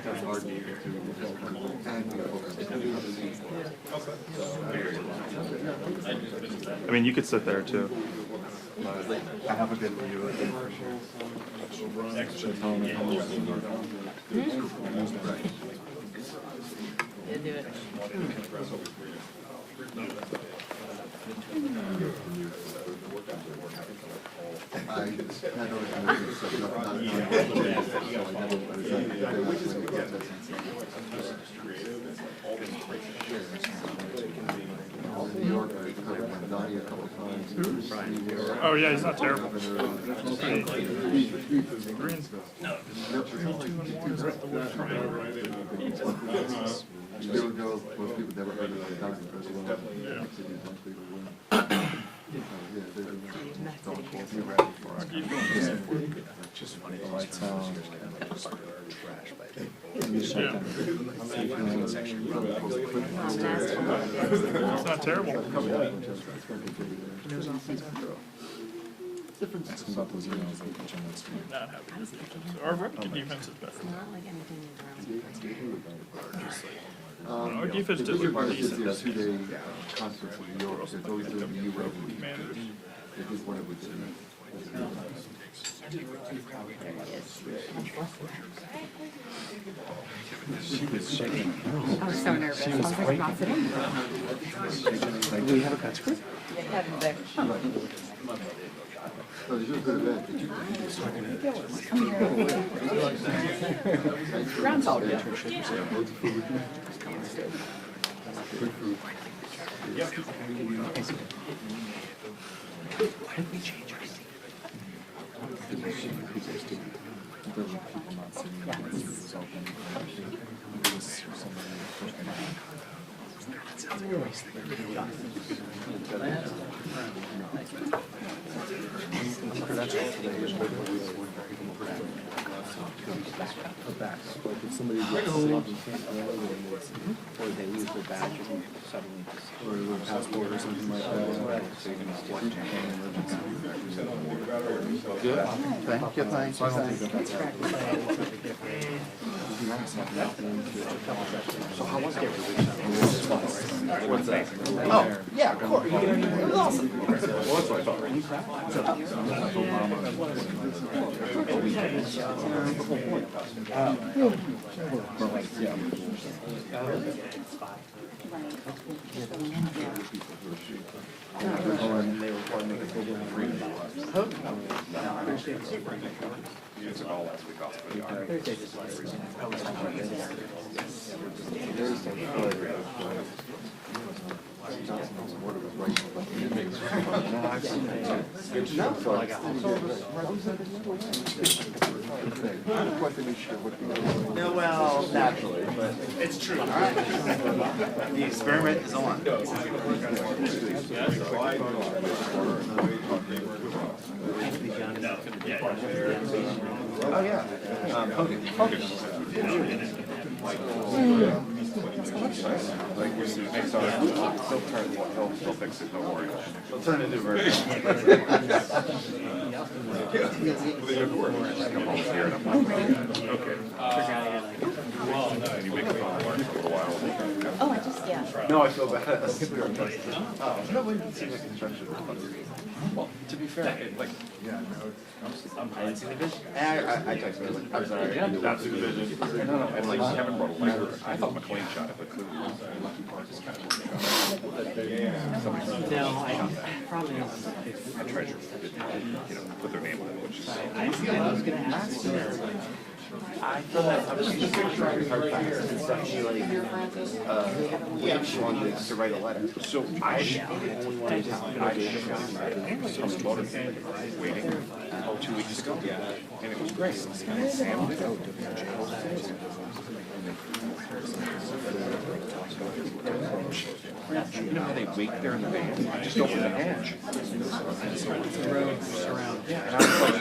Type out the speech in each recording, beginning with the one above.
I mean, you could sit there too. I have a good view of it. Yeah, do it. Oh yeah, he's not terrible. Year ago, most people never heard of the Dodgers as well. Just funny. It's not terrible. Not happy. Our run defense is better. Our defense did look pretty decent. It's a 2-day conference in New York. There's always doing the Euro. They just wanted to do She was shaking. I was so nervous. I was like, not sitting. Do we have a cut script? Yeah, have him there. So it's just a good event. Groundhog Day. Why did we change our seat? Like if somebody gets sick, or they lose their badge and suddenly just, or their passport or something like that. Good. Thank you. Thanks. So how was it? What's that? Oh, yeah, of course. It was awesome. Well, that's what I thought. You took all last week off for the art. No, well, naturally, but it's true. All right. The experiment is on. Oh, yeah. Hogan. Like, we're next on it. They'll fix it, don't worry. They'll turn it into a version. Okay. And you make it work for a little while. Oh, I just, yeah. No, I feel bad. Oh, no, we didn't see the construction. Well, to be fair, like, I didn't see the vision. I texted her, like, I'm sorry. that's the vision. No, and like, Kevin brought a letter. I thought McLean shot it, but clearly. No, I don't, probably not. I treasure, put their name on it, which is. I was gonna ask you. I feel that I was just trying her fast and stuff. She like, she wanted to write a letter. So I only wanted to waiting 2 weeks ago, and it was great. Sam did it. You know how they wait there in the van? Just open the hatch. Yeah, and I was like,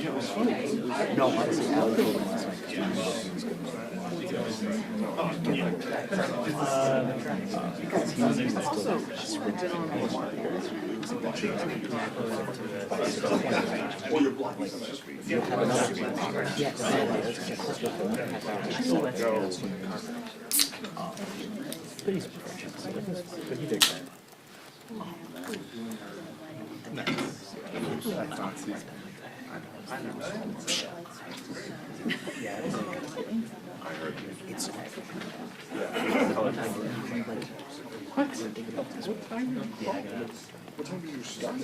it was funny. No, honestly, You'll have another one. Yes. But he's but he did that. What time do you start?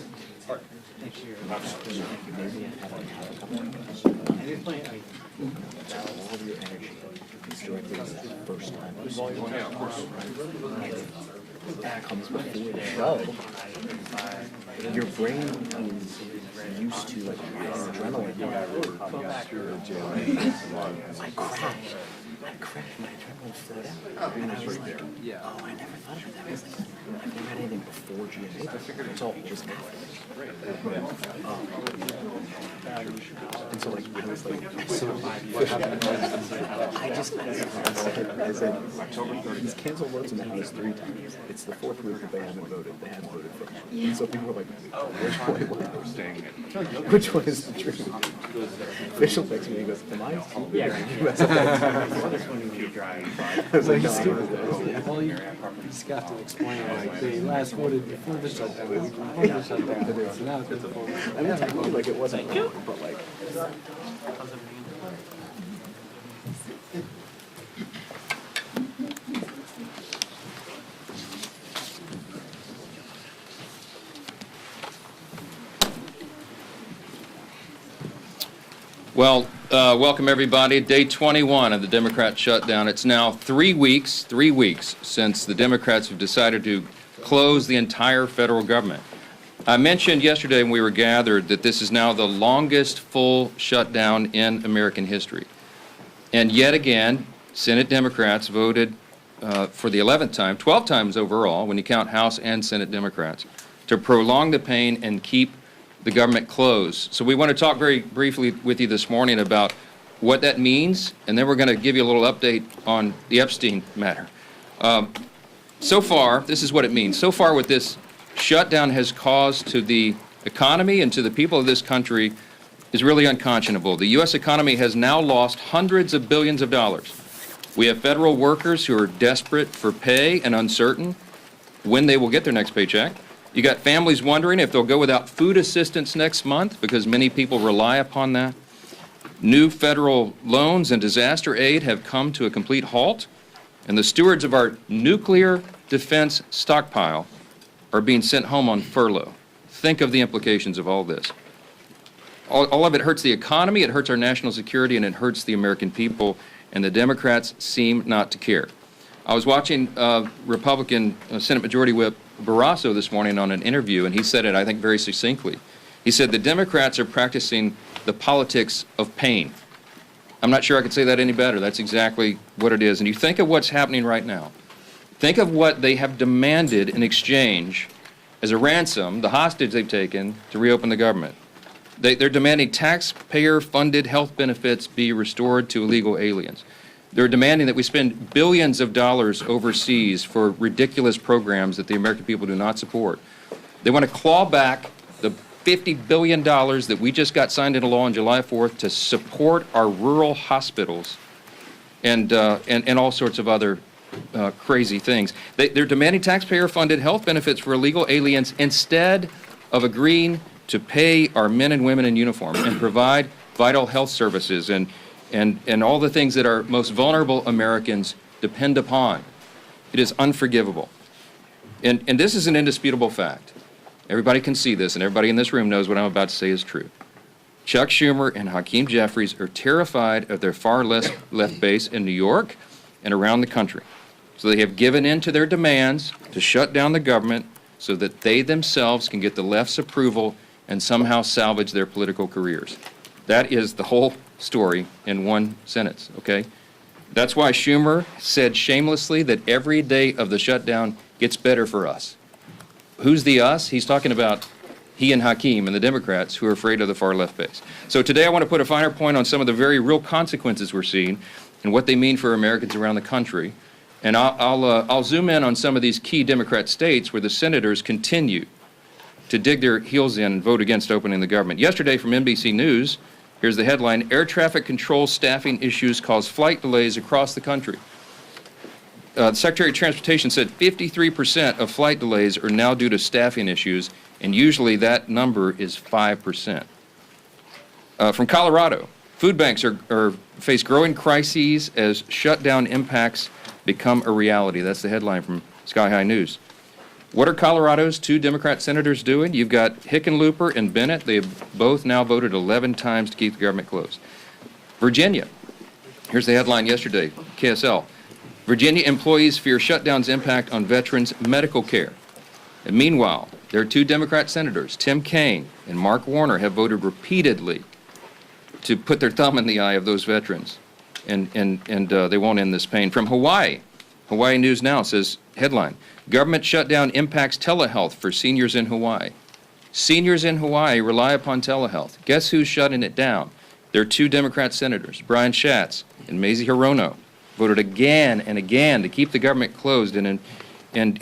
Comes before the show. Your brain is used to like adrenaline. I crashed. My adrenaline slowed out. And I was like, oh, I never thought of it that way. I've never had anything before GMA. It's all just after. And so like, I was like, I said, he's canceled votes in the House 3 times. It's the 4th week that they haven't voted. They haven't voted for him. And so people were like, which one is the truth? Official texts me and he goes, am I stupid? Yeah, this one you need to drive. I was like, no, stupid. Well, you just got to explain, like, they last voted before the shutdown, before the shutdown, but it's now it's before. I mean, technically, like, it wasn't wrong, but like, Well, welcome everybody. Day 21 of the Democrat shutdown. It's now 3 weeks since the Democrats have decided to close the entire federal government. I mentioned yesterday when we were gathered that this is now the longest full shutdown in American history. And yet again, Senate Democrats voted for the 11th time, 12 times overall, when you count House and Senate Democrats, to prolong the pain and keep the government closed. So we want to talk very briefly with you this morning about what that means, and then we're going to give you a little update on the Epstein matter. So far, this is what it means. So far, what this shutdown has caused to the economy and to the people of this country is really unconscionable. The U.S. economy has now lost hundreds of billions of dollars. We have federal workers who are desperate for pay and uncertain when they will get their next paycheck. You got families wondering if they'll go without food assistance next month because many people rely upon that. New federal loans and disaster aid have come to a complete halt, and the stewards of our nuclear defense stockpile are being sent home on furlough. Think of the implications of all this. All of it hurts the economy, it hurts our national security, and it hurts the American people, and the Democrats seem not to care. I was watching Republican Senate Majority Whip Barrasso this morning on an interview, and he said it, I think, very succinctly. He said the Democrats are practicing the politics of pain. I'm not sure I could say that any better. That's exactly what it is. And you think of what's happening right now. Think of what they have demanded in exchange as a ransom, the hostage they've taken to reopen the government. They're demanding taxpayer-funded health benefits be restored to illegal aliens. They're demanding that we spend billions of dollars overseas for ridiculous programs that the American people do not support. They want to claw back the $50 billion that we just got signed into law on July 4th to support our rural hospitals and all sorts of other crazy things. They're demanding taxpayer-funded health benefits for illegal aliens instead of agreeing to pay our men and women in uniform and provide vital health services and all the things that our most vulnerable Americans depend upon. It is unforgivable. And this is an indisputable fact. Everybody can see this, and everybody in this room knows what I'm about to say is true. Chuck Schumer and Hakeem Jeffries are terrified of their far left base in New York and around the country. So they have given in to their demands to shut down the government so that they themselves can get the left's approval and somehow salvage their political careers. That is the whole story in one sentence, okay? That's why Schumer said shamelessly that every day of the shutdown gets better for us. Who's the us? He's talking about he and Hakeem and the Democrats who are afraid of the far left base. So today I want to put a finer point on some of the very real consequences we're seeing and what they mean for Americans around the country. And I'll zoom in on some of these key Democrat states where the senators continue to dig their heels in and vote against opening the government. Yesterday from NBC News, here's the headline: Air traffic control staffing issues cause flight delays across the country. The Secretary of Transportation said 53% of flight delays are now due to staffing issues, and usually that number is 5%. From Colorado, food banks face growing crises as shutdown impacts become a reality. That's the headline from Sky High News. What are Colorado's 2 Democrat senators doing? You've got Hickenlooper and Bennett. They have both now voted 11 times to keep the government closed. Virginia, here's the headline yesterday, KSL. Virginia employees fear shutdown's impact on veterans' medical care. And meanwhile, there are 2 Democrat senators, Tim Kaine and Mark Warner, have voted repeatedly to put their thumb in the eye of those veterans, and they won't end this pain. From Hawaii, Hawaii News Now says, headline, government shutdown impacts telehealth for seniors in Hawaii. Seniors in Hawaii rely upon telehealth. Guess who's shutting it down? There are 2 Democrat senators, Brian Schatz and Mazie Hirono, voted again and again to keep the government closed and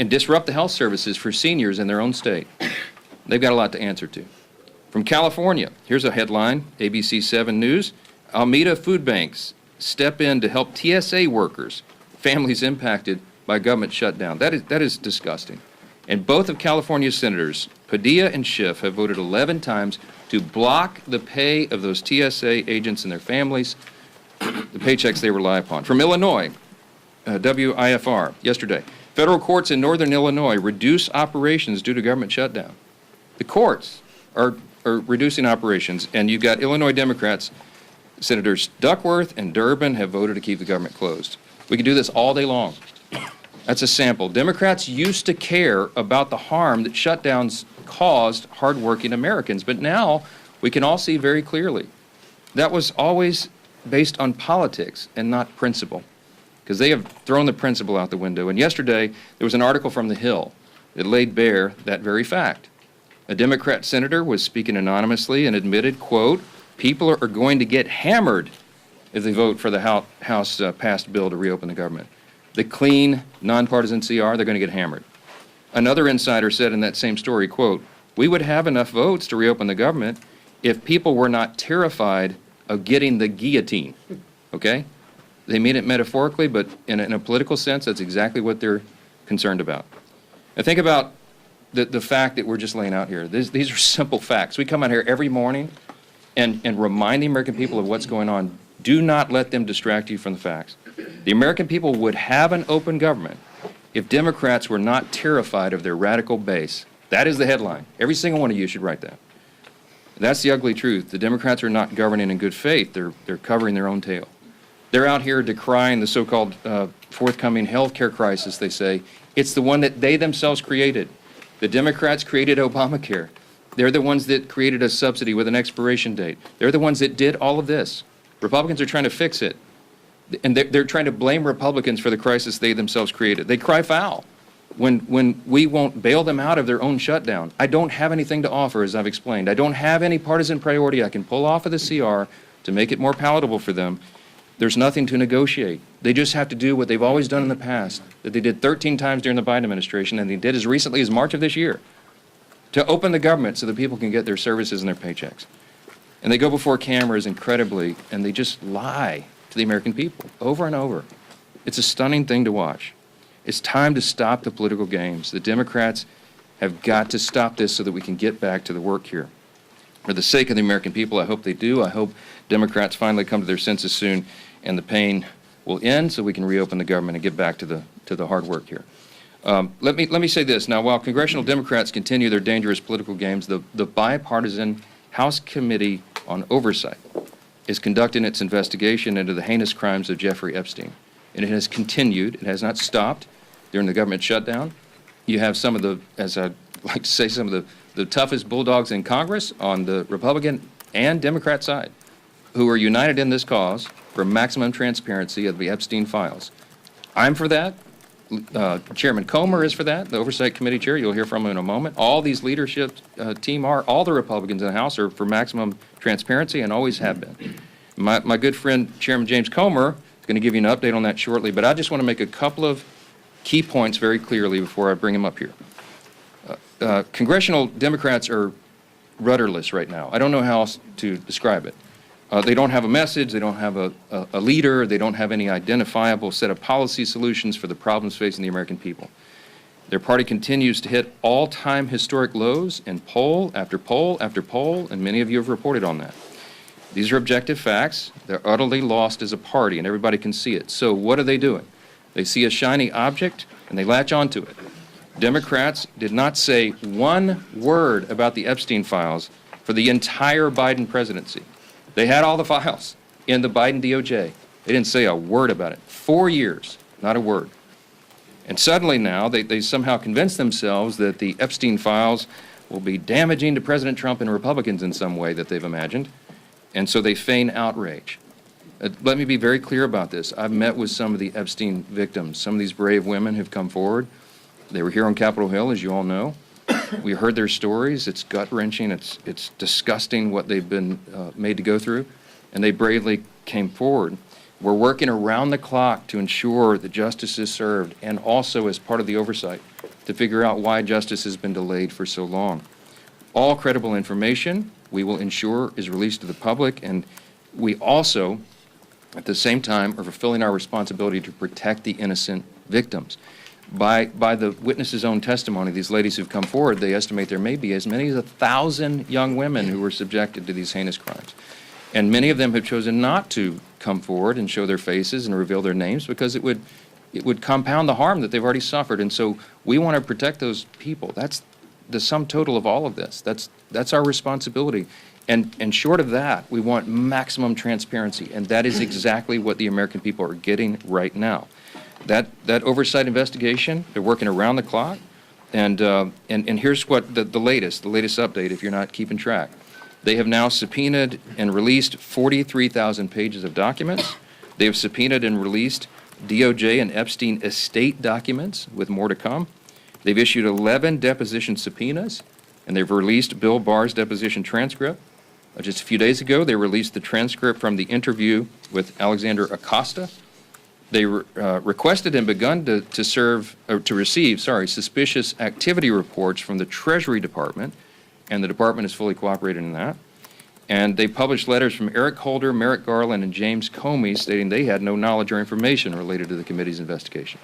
disrupt the health services for seniors in their own state. They've got a lot to answer to. From California, here's a headline, ABC 7 News. Alameda food banks step in to help TSA workers, families impacted by government shutdown. That is disgusting. And both of California's senators, Padilla and Schiff, have voted 11 times to block the pay of those TSA agents and their families, the paychecks they rely upon. From Illinois, WIFR, yesterday, federal courts in northern Illinois reduce operations due to government shutdown. The courts are reducing operations, and you've got Illinois Democrats, Senators Duckworth and Durbin have voted to keep the government closed. We can do this all day long. That's a sample. Democrats used to care about the harm that shutdowns caused hardworking Americans, but now we can all see very clearly that was always based on politics and not principle, because they have thrown the principle out the window. And yesterday, there was an article from The Hill that laid bare that very fact. A Democrat senator was speaking anonymously and admitted, quote, people are going to get hammered if they vote for the House passed bill to reopen the government. The clean, nonpartisan CR, they're going to get hammered. Another insider said in that same story, quote, we would have enough votes to reopen the government if people were not terrified of getting the guillotine, okay? They mean it metaphorically, but in a political sense, that's exactly what they're concerned about. Now think about the fact that we're just laying out here. These are simple facts. We come out here every morning and remind the American people of what's going on. Do not let them distract you from the facts. The American people would have an open government if Democrats were not terrified of their radical base. That is the headline. Every single one of you should write that. That's the ugly truth. The Democrats are not governing in good faith. They're covering their own tail. They're out here decrying the so-called forthcoming health care crisis, they say. It's the one that they themselves created. The Democrats created Obamacare. They're the ones that created a subsidy with an expiration date. They're the ones that did all of this. Republicans are trying to fix it. And they're trying to blame Republicans for the crisis they themselves created. They cry foul when we won't bail them out of their own shutdown. I don't have anything to offer, as I've explained. I don't have any partisan priority I can pull off of the CR to make it more palatable for them. There's nothing to negotiate. They just have to do what they've always done in the past, that they did 13 times during the Biden administration, and they did as recently as March of this year, to open the government so that people can get their services and their paychecks. And they go before cameras incredibly, and they just lie to the American people over and over. It's a stunning thing to watch. It's time to stop the political games. The Democrats have got to stop this so that we can get back to the work here. For the sake of the American people, I hope they do. I hope Democrats finally come to their senses soon and the pain will end so we can reopen the government and get back to the hard work here. Let me say this. Now, while congressional Democrats continue their dangerous political games, the bipartisan House Committee on Oversight is conducting its investigation into the heinous crimes of Jeffrey Epstein. And it has continued. It has not stopped during the government shutdown. You have some of the, as I like to say, some of the toughest bulldogs in Congress on the Republican and Democrat side who are united in this cause for maximum transparency of the Epstein files. I'm for that. Chairman Comer is for that, the Oversight Committee chair. You'll hear from him in a moment. All these leadership team are, all the Republicans in the House are for maximum transparency and always have been. My good friend, Chairman James Comer, is going to give you an update on that shortly, but I just want to make a couple of key points very clearly before I bring him up here. Congressional Democrats are rudderless right now. I don't know how else to describe it. They don't have a message, they don't have a leader, they don't have any identifiable set of policy solutions for the problems facing the American people. Their party continues to hit all-time historic lows in poll after poll after poll, and many of you have reported on that. These are objective facts. They're utterly lost as a party, and everybody can see it. So what are they doing? They see a shiny object, and they latch onto it. Democrats did not say one word about the Epstein files for the entire Biden presidency. They had all the files in the Biden DOJ. They didn't say a word about it. 4 years, not a word. And suddenly now, they somehow convince themselves that the Epstein files will be damaging to President Trump and Republicans in some way that they've imagined, and so they feign outrage. Let me be very clear about this. I've met with some of the Epstein victims. Some of these brave women have come forward. They were here on Capitol Hill, as you all know. We heard their stories. It's gut-wrenching. It's disgusting what they've been made to go through, and they bravely came forward. We're working around the clock to ensure that justice is served, and also as part of the oversight to figure out why justice has been delayed for so long. All credible information we will ensure is released to the public, and we also, at the same time, are fulfilling our responsibility to protect the innocent victims. By the witnesses' own testimony, these ladies who've come forward, they estimate there may be as many as 1,000 young women who were subjected to these heinous crimes. And many of them have chosen not to come forward and show their faces and reveal their names because it would compound the harm that they've already suffered. And so we want to protect those people. That's the sum total of all of this. That's our responsibility. And short of that, we want maximum transparency. And that is exactly what the American people are getting right now. That oversight investigation, they're working around the clock. And here's what the latest update, if you're not keeping track. They have now subpoenaed and released 43,000 pages of documents. They have subpoenaed and released DOJ and Epstein estate documents, with more to come. They've issued 11 deposition subpoenas, and they've released Bill Barr's deposition transcript. Just a few days ago, they released the transcript from the interview with Alexander Acosta. They requested and begun to receive suspicious activity reports from the Treasury Department, and the department has fully cooperated in that. And they published letters from Eric Holder, Merrick Garland, and James Comey stating they had no knowledge or information related to the committee's investigation.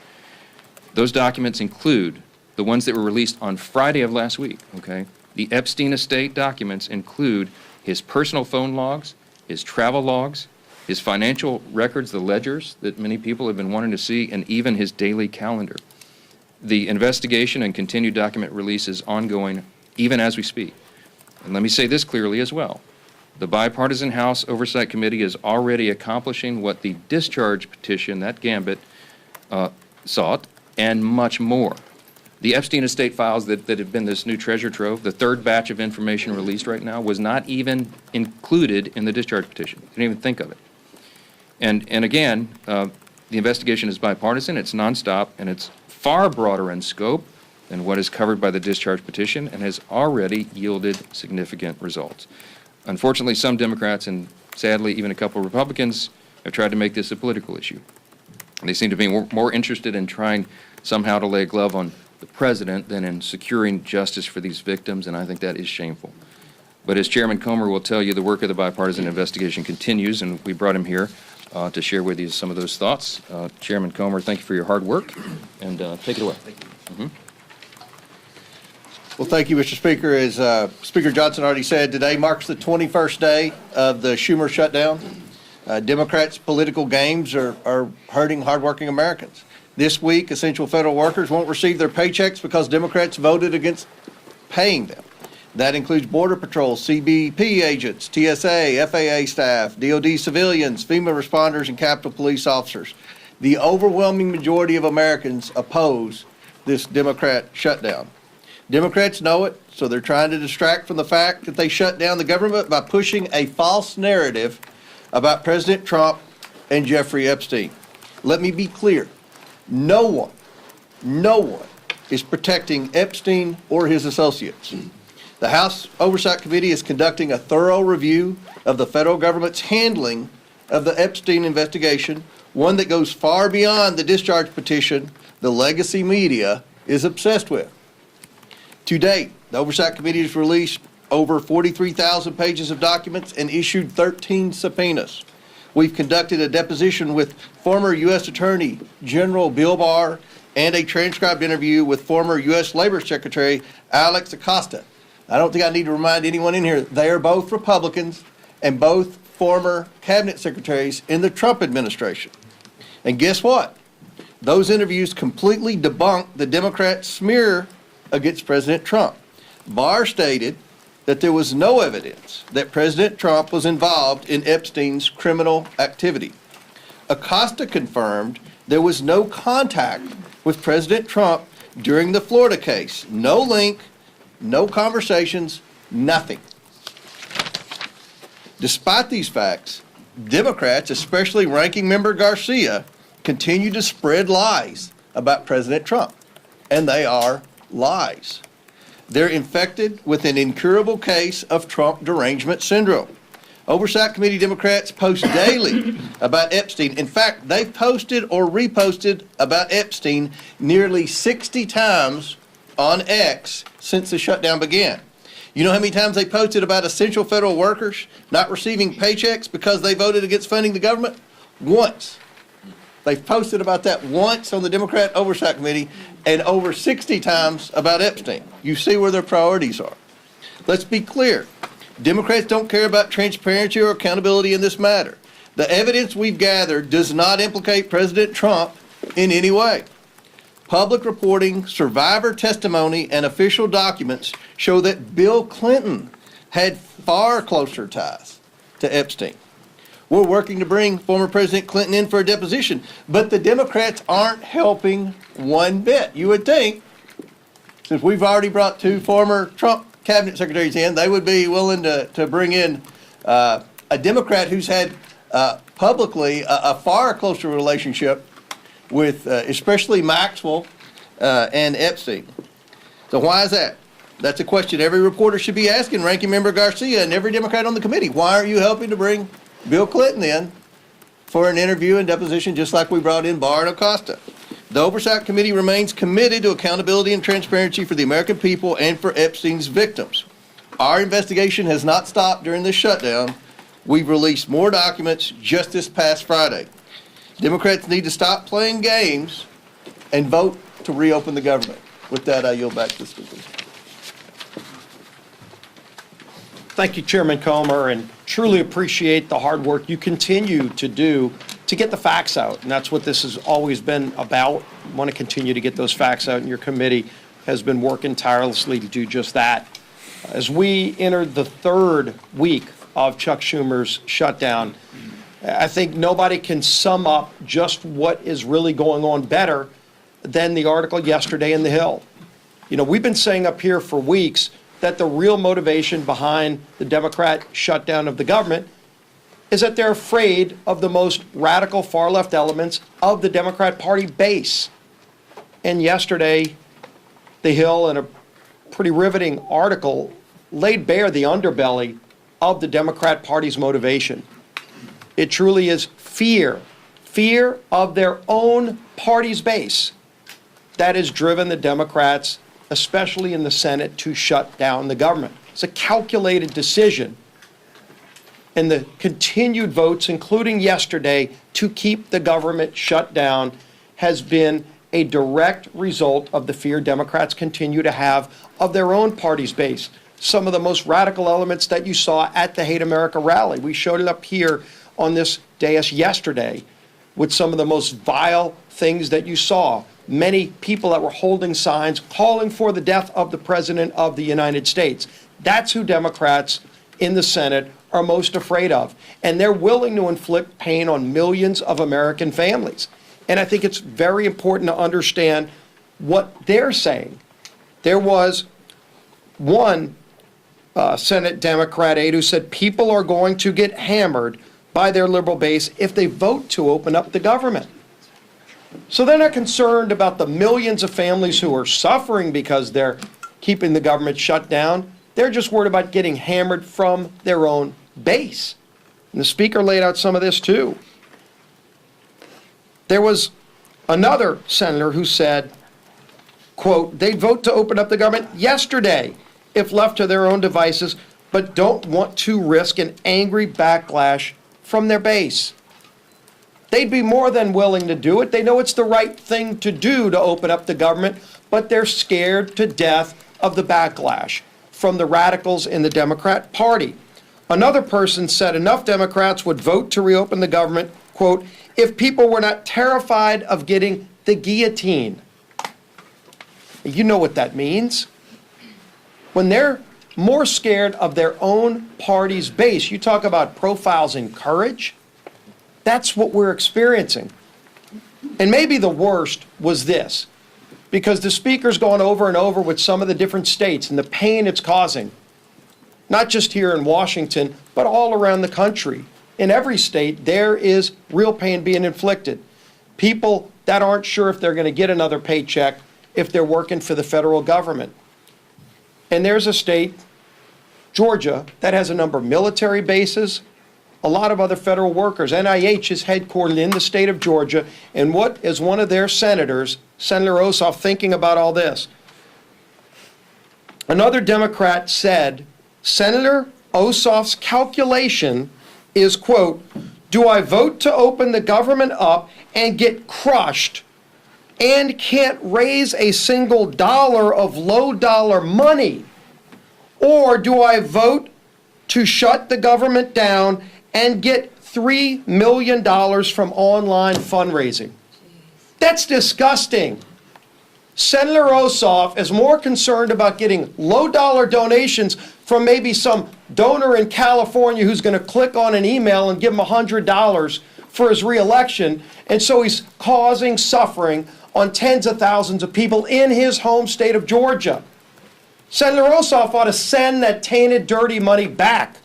Those documents include the ones that were released on Friday of last week, okay? The Epstein estate documents include his personal phone logs, his travel logs, his financial records, the ledgers that many people have been wanting to see, and even his daily calendar. The investigation and continued document release is ongoing even as we speak. And let me say this clearly as well. The bipartisan House Oversight Committee is already accomplishing what the discharge petition, that gambit, sought, and much more. The Epstein estate files that have been this new treasure trove, the third batch of information released right now, was not even included in the discharge petition. Didn't even think of it. And again, the investigation is bipartisan, it's nonstop, and it's far broader in scope than what is covered by the discharge petition, and has already yielded significant results. Unfortunately, some Democrats, and sadly even a couple of Republicans, have tried to make this a political issue. And they seem to be more interested in trying somehow to lay a glove on the president than in securing justice for these victims, and I think that is shameful. But as Chairman Comer will tell you, the work of the bipartisan investigation continues, and we brought him here to share with you some of those thoughts. Chairman Comer, thank you for your hard work, and take it away. Thank you. Well, thank you, Mr. Speaker. As Speaker Johnson already said, today marks the 21st day of the Schumer shutdown. Democrats' political games are hurting hardworking Americans. This week, essential federal workers won't receive their paychecks because Democrats voted against paying them. That includes Border Patrol, CBP agents, TSA, FAA staff, DOD civilians, FEMA responders, and Capitol Police officers. The overwhelming majority of Americans oppose this Democrat shutdown. Democrats know it, so they're trying to distract from the fact that they shut down the government by pushing a false narrative about President Trump and Jeffrey Epstein. Let me be clear. No one is protecting Epstein or his associates. The House Oversight Committee is conducting a thorough review of the federal government's handling of the Epstein investigation, one that goes far beyond the discharge petition the legacy media is obsessed with. To date, the Oversight Committee has released over 43,000 pages of documents and issued 13 subpoenas. We've conducted a deposition with former U.S. Attorney General Bill Barr and a transcribed interview with former U.S. Labor Secretary Alex Acosta. I don't think I need to remind anyone in here, they are both Republicans and both former cabinet secretaries in the Trump administration. And guess what? Those interviews completely debunked the Democrat smear against President Trump. Barr stated that there was no evidence that President Trump was involved in Epstein's criminal activity. Acosta confirmed there was no contact with President Trump during the Florida case. No link, no conversations, nothing. Despite these facts, Democrats, especially Ranking Member Garcia, continue to spread lies about President Trump. And they are lies. They're infected with an incurable case of Trump derangement syndrome. Oversight Committee Democrats post daily about Epstein. In fact, they've posted or reposted about Epstein nearly 60 times on X since the shutdown began. You know how many times they posted about essential federal workers not receiving paychecks because they voted against funding the government? Once. They've posted about that once on the Democrat Oversight Committee and over 60 times about Epstein. You see where their priorities are. Let's be clear. Democrats don't care about transparency or accountability in this matter. The evidence we've gathered does not implicate President Trump in any way. Public reporting, survivor testimony, and official documents show that Bill Clinton had far closer ties to Epstein. We're working to bring former President Clinton in for a deposition, but the Democrats aren't helping one bit. You would think, since we've already brought two former Trump cabinet secretaries in, they would be willing to bring in a Democrat who's had publicly a far closer relationship with especially Maxwell and Epstein. So why is that? That's a question every reporter should be asking Ranking Member Garcia and every Democrat on the committee. Why aren't you helping to bring Bill Clinton in for an interview and deposition just like we brought in Barr and Acosta? The Oversight Committee remains committed to accountability and transparency for the American people and for Epstein's victims. Our investigation has not stopped during this shutdown. We've released more documents just this past Friday. Democrats need to stop playing games and vote to reopen the government. With that, I yield back to the speakers. Thank you, Chairman Comer, and truly appreciate the hard work you continue to do to get the facts out. And that's what this has always been about. I want to continue to get those facts out, and your committee has been working tirelessly to do just that. As we entered the third week of Chuck Schumer's shutdown, I think nobody can sum up just what is really going on better than the article yesterday in The Hill. You know, we've been saying up here for weeks that the real motivation behind the Democrat shutdown of the government is that they're afraid of the most radical far-left elements of the Democrat Party base. And yesterday, The Hill, in a pretty riveting article, laid bare the underbelly of the Democrat Party's motivation. It truly is fear of their own party's base that has driven the Democrats, especially in the Senate, to shut down the government. It's a calculated decision. And the continued votes, including yesterday, to keep the government shut down has been a direct result of the fear Democrats continue to have of their own party's base. Some of the most radical elements that you saw at the Hate America rally. We showed it up here on this dais yesterday with some of the most vile things that you saw. Many people that were holding signs calling for the death of the President of the United States. That's who Democrats in the Senate are most afraid of. And they're willing to inflict pain on millions of American families. And I think it's very important to understand what they're saying. There was one Senate Democrat aide who said people are going to get hammered by their liberal base if they vote to open up the government. So they're not concerned about the millions of families who are suffering because they're keeping the government shut down. They're just worried about getting hammered from their own base. And the Speaker laid out some of this too. There was another senator who said quote, they'd vote to open up the government yesterday if left to their own devices, but don't want to risk an angry backlash from their base. They'd be more than willing to do it. They know it's the right thing to do to open up the government, but they're scared to death of the backlash from the radicals in the Democrat Party. Another person said enough Democrats would vote to reopen the government, quote, if people were not terrified of getting the guillotine. You know what that means. When they're more scared of their own party's base, you talk about profiles in courage, that's what we're experiencing. And maybe the worst was this, because the speaker's gone over and over with some of the different states and the pain it's causing, not just here in Washington, but all around the country. In every state, there is real pain being inflicted. People that aren't sure if they're going to get another paycheck if they're working for the federal government. And there's a state, Georgia, that has a number of military bases, a lot of other federal workers. NIH is headquartered in the state of Georgia. And what is one of their senators, Senator Ossoff, thinking about all this? Another Democrat said, Senator Ossoff's calculation is, quote, do I vote to open the government up and get crushed and can't raise a single dollar of low dollar money? Or do I vote to shut the government down and get $3 million from online fundraising? That's disgusting. Senator Ossoff is more concerned about getting low dollar donations from maybe some donor in California who's going to click on an email and give him $100 for his reelection. And so he's causing suffering on tens of thousands of people in his home state of Georgia. Senator Ossoff ought to send that tainted, dirty money back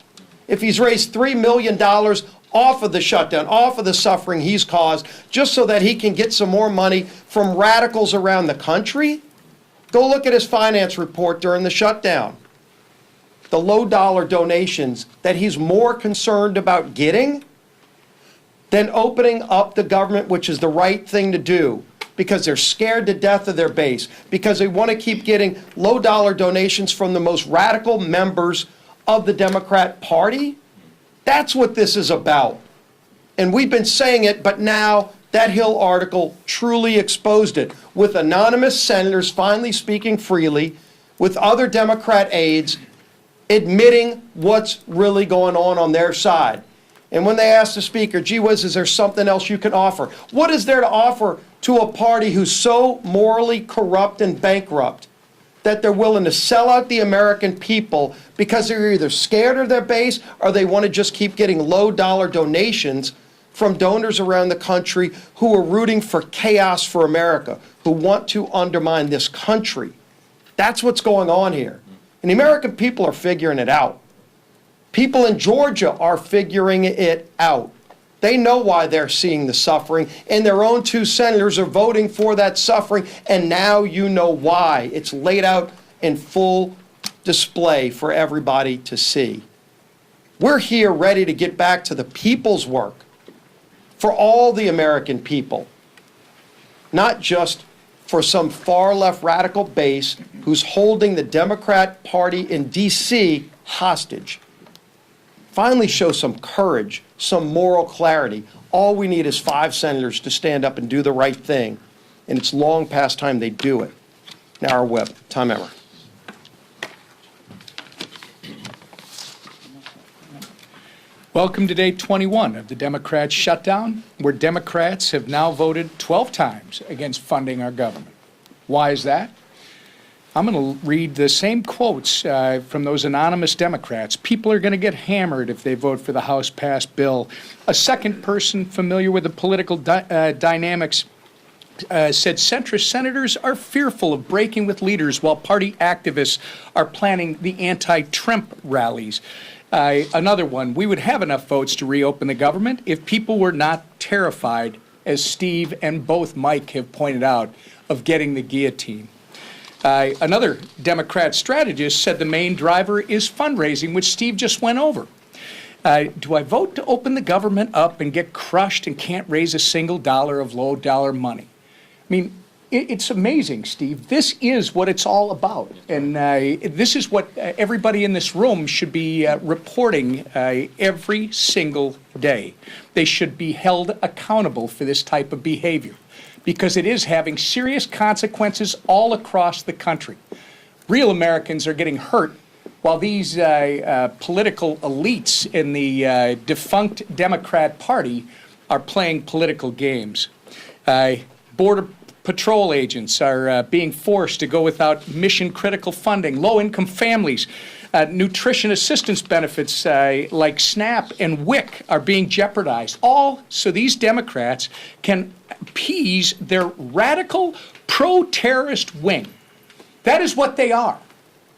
if he's raised $3 million off of the shutdown, off of the suffering he's caused, just so that he can get some more money from radicals around the country. Go look at his finance report during the shutdown. The low dollar donations that he's more concerned about getting than opening up the government, which is the right thing to do, because they're scared to death of their base, because they want to keep getting low dollar donations from the most radical members of the Democrat Party. That's what this is about. And we've been saying it, but now that Hill article truly exposed it, with anonymous senators finally speaking freely, with other Democrat aides admitting what's really going on their side. And when they asked the speaker, gee whiz, is there something else you can offer? What is there to offer to a party who's so morally corrupt and bankrupt that they're willing to sell out the American people because they're either scared of their base or they want to just keep getting low dollar donations from donors around the country who are rooting for chaos for America, who want to undermine this country? That's what's going on here. And the American people are figuring it out. People in Georgia are figuring it out. They know why they're seeing the suffering, and their own two senators are voting for that suffering, and now you know why. It's laid out in full display for everybody to see. We're here ready to get back to the people's work for all the American people, not just for some far-left radical base who's holding the Democrat Party in D.C. hostage. Finally show some courage, some moral clarity. All we need is 5 senators to stand up and do the right thing, and it's long past time they do it. Now our whip, Tom Emmer. Welcome to day 21 of the Democrats' shutdown, where Democrats have now voted 12 times against funding our government. Why is that? I'm going to read the same quotes from those anonymous Democrats. People are going to get hammered if they vote for the House-passed bill. A second person familiar with the political dynamics said centrist senators are fearful of breaking with leaders while party activists are planning the anti-Trump rallies. Another one, we would have enough votes to reopen the government if people were not terrified, as Steve and both Mike have pointed out, of getting the guillotine. Another Democrat strategist said the main driver is fundraising, which Steve just went over. Do I vote to open the government up and get crushed and can't raise a single dollar of low dollar money? I mean, It's amazing, Steve. This is what it's all about. And this is what everybody in this room should be reporting every single day. They should be held accountable for this type of behavior because it is having serious consequences all across the country. Real Americans are getting hurt while these political elites in the defunct Democrat Party are playing political games. Border Patrol agents are being forced to go without mission-critical funding. Low-income families, nutrition assistance benefits like SNAP and WIC are being jeopardized, all so these Democrats can appease their radical pro-terrorist wing. That is what they are.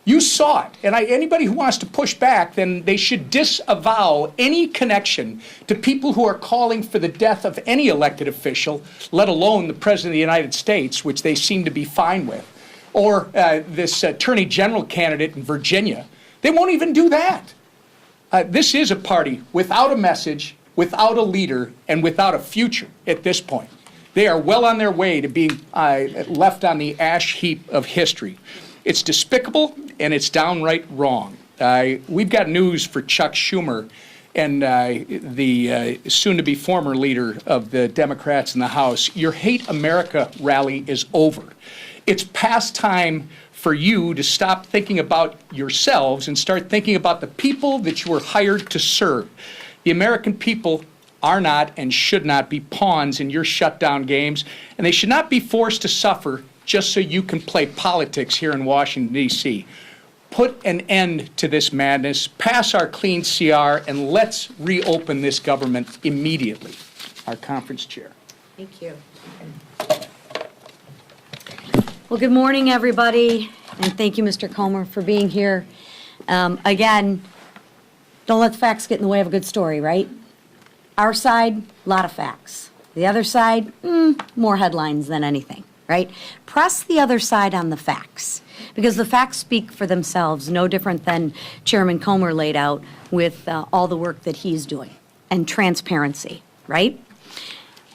You saw it. And anybody who wants to push back, then they should disavow any connection to people who are calling for the death of any elected official, let alone the President of the United States, which they seem to be fine with, or this Attorney General candidate in Virginia. They won't even do that. This is a party without a message, without a leader, and without a future at this point. They are well on their way to being left on the ash heap of history. It's despicable, and it's downright wrong. We've got news for Chuck Schumer and the soon-to-be former leader of the Democrats in the House. Your Hate America rally is over. It's past time for you to stop thinking about yourselves and start thinking about the people that you were hired to serve. The American people are not and should not be pawns in your shutdown games, and they should not be forced to suffer just so you can play politics here in Washington, D.C. Put an end to this madness, pass our clean CR, and let's reopen this government immediately. Our conference chair. Thank you. Well, good morning, everybody, and thank you, Mr. Comer, for being here. Again, don't let the facts get in the way of a good story, right? Our side, a lot of facts. The other side, more headlines than anything. Right? Press the other side on the facts, because the facts speak for themselves, no different than Chairman Comer laid out with all the work that he's doing, and transparency, right?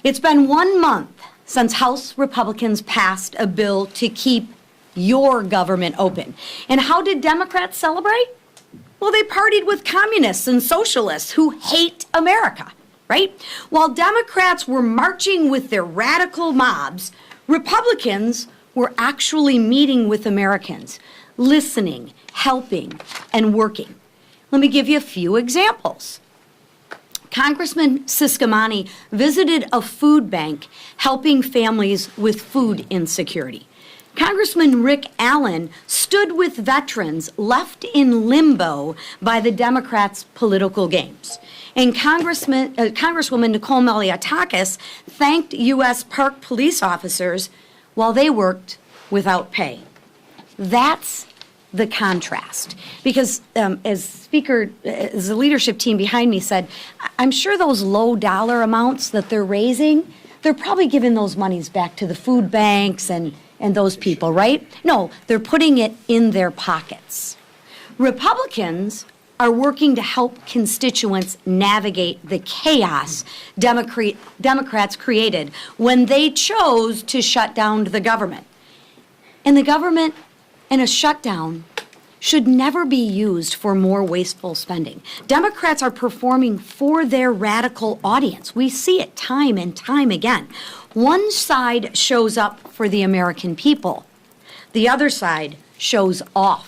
It's been 1 month since House Republicans passed a bill to keep your government open. And how did Democrats celebrate? Well, they partied with communists and socialists who hate America, right? While Democrats were marching with their radical mobs, Republicans were actually meeting with Americans, listening, helping, and working. Let me give you a few examples. Congressman Ciscomani visited a food bank helping families with food insecurity. Congressman Rick Allen stood with veterans left in limbo by the Democrats' political games. And Congresswoman Nicole Malliotakis thanked U.S. Park police officers while they worked without pay. That's the contrast. Because as the leadership team behind me said, I'm sure those low dollar amounts that they're raising, they're probably giving those monies back to the food banks and those people, right? No, they're putting it in their pockets. Republicans are working to help constituents navigate the chaos Democrats created when they chose to shut down the government. And the government and a shutdown should never be used for more wasteful spending. Democrats are performing for their radical audience. We see it time and time again. One side shows up for the American people. The other side shows off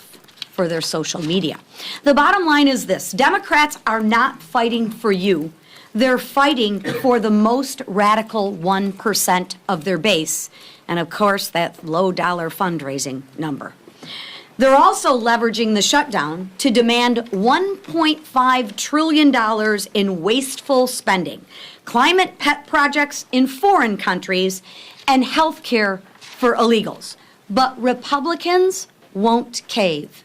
for their social media. The bottom line is this: Democrats are not fighting for you. They're fighting for the most radical 1% of their base, and of course, that low-dollar fundraising number. They're also leveraging the shutdown to demand $1.5 trillion in wasteful spending, climate pet projects in foreign countries, and health care for illegals. But Republicans won't cave.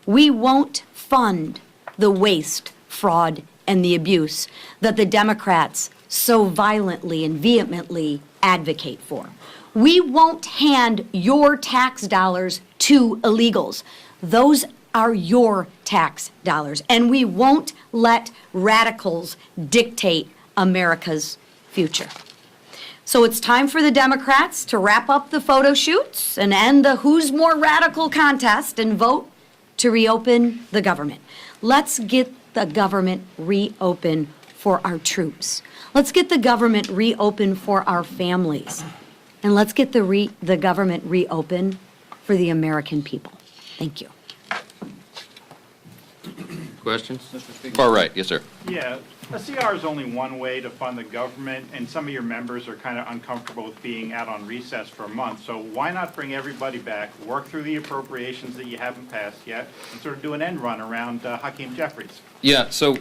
We won't fund the waste, fraud, and the abuse that the Democrats so violently and vehemently advocate for. We won't hand your tax dollars to illegals. Those are your tax dollars. And we won't let radicals dictate America's future. So it's time for the Democrats to wrap up the photo shoots and end the who's more radical contest and vote to reopen the government. Let's get the government reopened for our troops. Let's get the government reopened for our families. And let's get the government reopened for the American people. Thank you. Questions? Far right, yes, sir. Yeah, a CR is only one way to fund the government, and some of your members are kind of uncomfortable with being out on recess for a month. So why not bring everybody back, work through the appropriations that you haven't passed yet, and sort of do an end run around Hakeem Jeffries? Yeah, so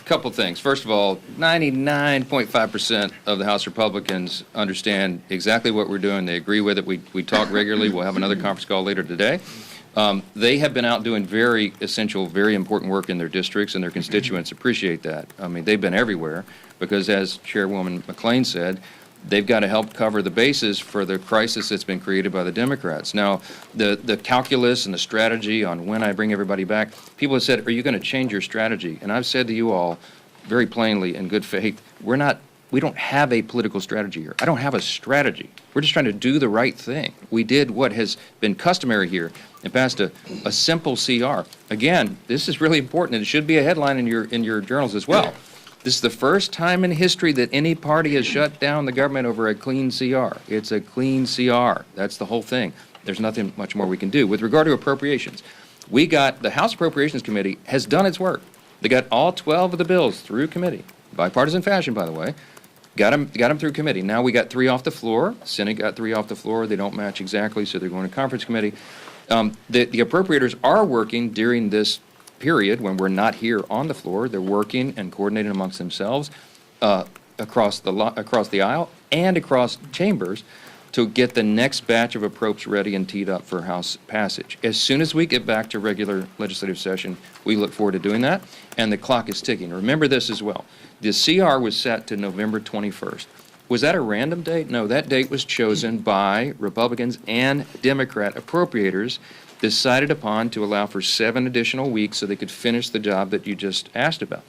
couple things. First of all, 99.5% of the House Republicans understand exactly what we're doing. They agree with it. We talk regularly. We'll have another conference call later today. They have been out doing very essential, very important work in their districts, and their constituents appreciate that. I mean, they've been everywhere because, as Chairwoman McClain said, they've got to help cover the bases for the crisis that's been created by the Democrats. Now, the calculus and the strategy on when I bring everybody back, people have said, are you going to change your strategy? And I've said to you all very plainly in good faith, we don't have a political strategy here. I don't have a strategy. We're just trying to do the right thing. We did what has been customary here and passed a simple CR. Again, this is really important, and it should be a headline in your journals as well. This is the first time in history that any party has shut down the government over a clean CR. It's a clean CR. That's the whole thing. There's nothing much more we can do. With regard to appropriations, the House Appropriations Committee has done its work. They got all 12 of the bills through committee, bipartisan fashion, by the way. Got them through committee. Now we got 3 off the floor. Senate got 3 off the floor. They don't match exactly, so they're going to conference committee. The appropriators are working during this period when we're not here on the floor. They're working and coordinating amongst themselves across the aisle and across chambers to get the next batch of approps ready and teed up for House passage. As soon as we get back to regular legislative session, we look forward to doing that, and the clock is ticking. Remember this as well. The CR was set to November 21st. Was that a random date? No, that date was chosen by Republicans and Democrat appropriators, decided upon to allow for 7 additional weeks so they could finish the job that you just asked about.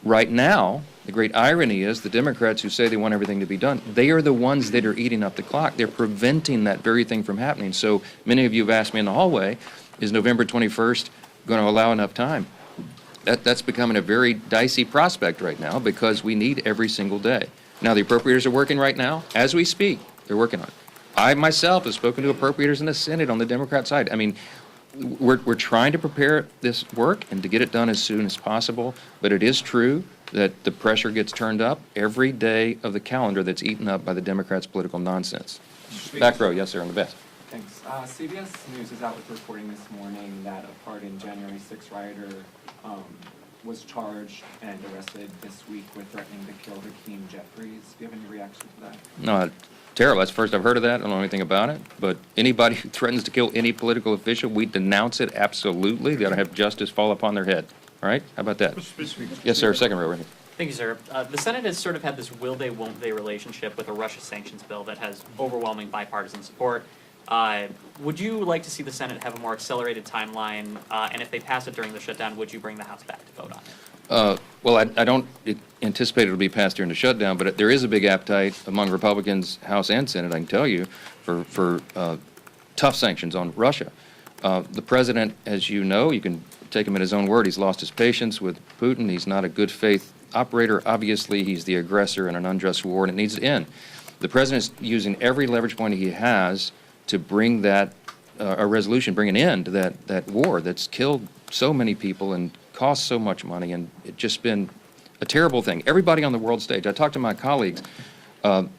Right now, the great irony is the Democrats who say they want everything to be done, they are the ones that are eating up the clock. They're preventing that very thing from happening. So many of you have asked me in the hallway, is November 21st going to allow enough time? That's becoming a very dicey prospect right now because we need every single day. Now, the appropriators are working right now. As we speak, they're working on it. I myself have spoken to appropriators in the Senate on the Democrat side. I mean, we're trying to prepare this work and to get it done as soon as possible, but it is true that the pressure gets turned up every day of the calendar that's eaten up by the Democrats' political nonsense. Back row, yes, sir, on the best. Thanks. CBS News is out with reporting this morning that a pardoned January 6 rioter was charged and arrested this week with threatening to kill Hakeem Jeffries. Do you have any reaction to that? No, terrible. That's the first I've heard of that. I don't know anything about it. But anybody who threatens to kill any political official, we denounce it absolutely. They ought to have justice fall upon their head. All right? How about that? Yes, sir. Second row right here. Thank you, sir. The Senate has sort of had this will-they, won't-they relationship with a Russia sanctions bill that has overwhelming bipartisan support. Would you like to see the Senate have a more accelerated timeline, and if they pass it during the shutdown, would you bring the House back to vote on it? Well, I don't anticipate it'll be passed during the shutdown, but there is a big appetite among Republicans, House and Senate, I can tell you, for tough sanctions on Russia. The president, as you know, you can take him at his own word, he's lost his patience with Putin. He's not a good faith operator. Obviously, he's the aggressor in an unjust war, and it needs to end. The president's using every leverage point he has to bring that a resolution, bring an end to that war that's killed so many people and cost so much money, and it's just been a terrible thing. Everybody on the world stage, I talked to my colleagues,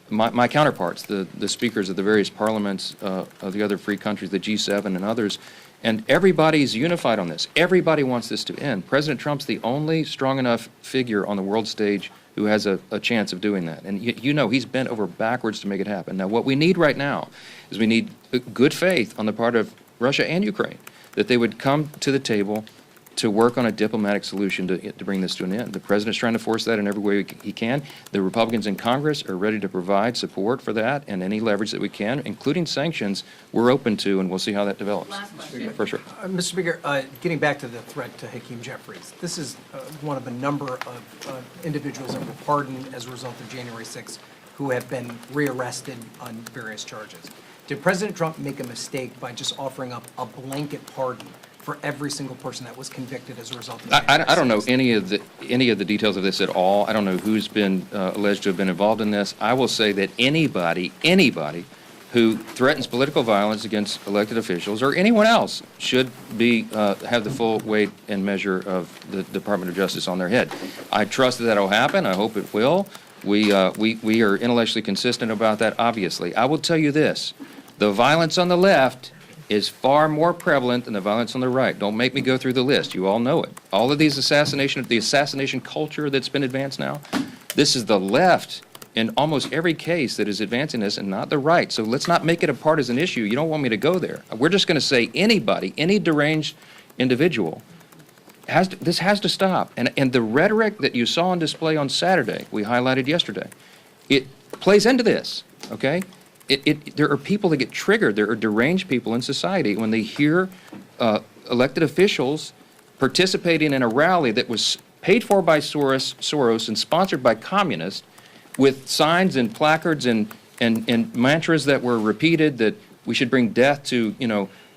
my counterparts, the speakers of the various parliaments of the other free countries, the G7 and others, and everybody's unified on this. Everybody wants this to end. President Trump's the only strong enough figure on the world stage who has a chance of doing that. And you know he's bent over backwards to make it happen. Now, what we need right now is we need good faith on the part of Russia and Ukraine, that they would come to the table to work on a diplomatic solution to bring this to an end. The president's trying to force that in every way he can. The Republicans in Congress are ready to provide support for that, and any leverage that we can, including sanctions, we're open to, and we'll see how that develops. For sure. Mr. Speaker, getting back to the threat to Hakeem Jeffries, this is one of a number of individuals that were pardoned as a result of January 6th who have been rearrested on various charges. Did President Trump make a mistake by just offering up a blanket pardon for every single person that was convicted as a result of I don't know any of the details of this at all. I don't know who's been alleged to have been involved in this. I will say that anybody who threatens political violence against elected officials or anyone else should be have the full weight and measure of the Department of Justice on their head. I trust that will happen. I hope it will. We are intellectually consistent about that, obviously. I will tell you this. The violence on the left is far more prevalent than the violence on the right. Don't make me go through the list. You all know it. All of these the assassination culture that's been advanced now, this is the left in almost every case that is advancing this and not the right. So let's not make it a partisan issue. You don't want me to go there. We're just going to say anybody, any deranged individual, this has to stop. And the rhetoric that you saw on display on Saturday, we highlighted yesterday, it plays into this, okay? There are people that get triggered. There are deranged people in society when they hear elected officials participating in a rally that was paid for by Soros and sponsored by communists with signs and placards and mantras that were repeated that we should bring death to,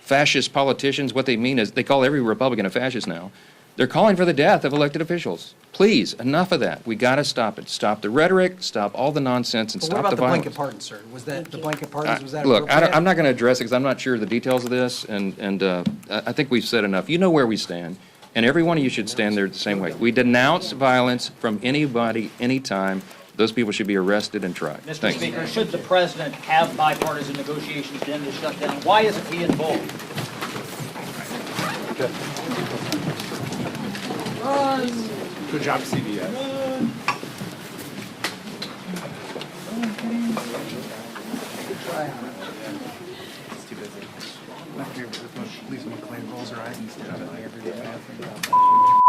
fascist politicians. What they mean is they call every Republican a fascist now. They're calling for the death of elected officials. Please, enough of that. We got to stop it. Stop the rhetoric, stop all the nonsense, and But stop what about the the violence. blanket pardon, sir? Was that the blanket pardons? Was that Look, appropriate? I'm not going to address it because I'm not sure of the details of this, and I think we've said enough. You know where we stand, and every one of you should stand there the same way. We denounce violence from anybody, anytime. Those people should be arrested and tried. Mr. Thanks. Speaker, should the president have bipartisan negotiations to end the shutdown? Why isn't he involved? Good job, CBS. It's too busy. My favorite, Lisa McClain rolls her eyes and stares at me every day.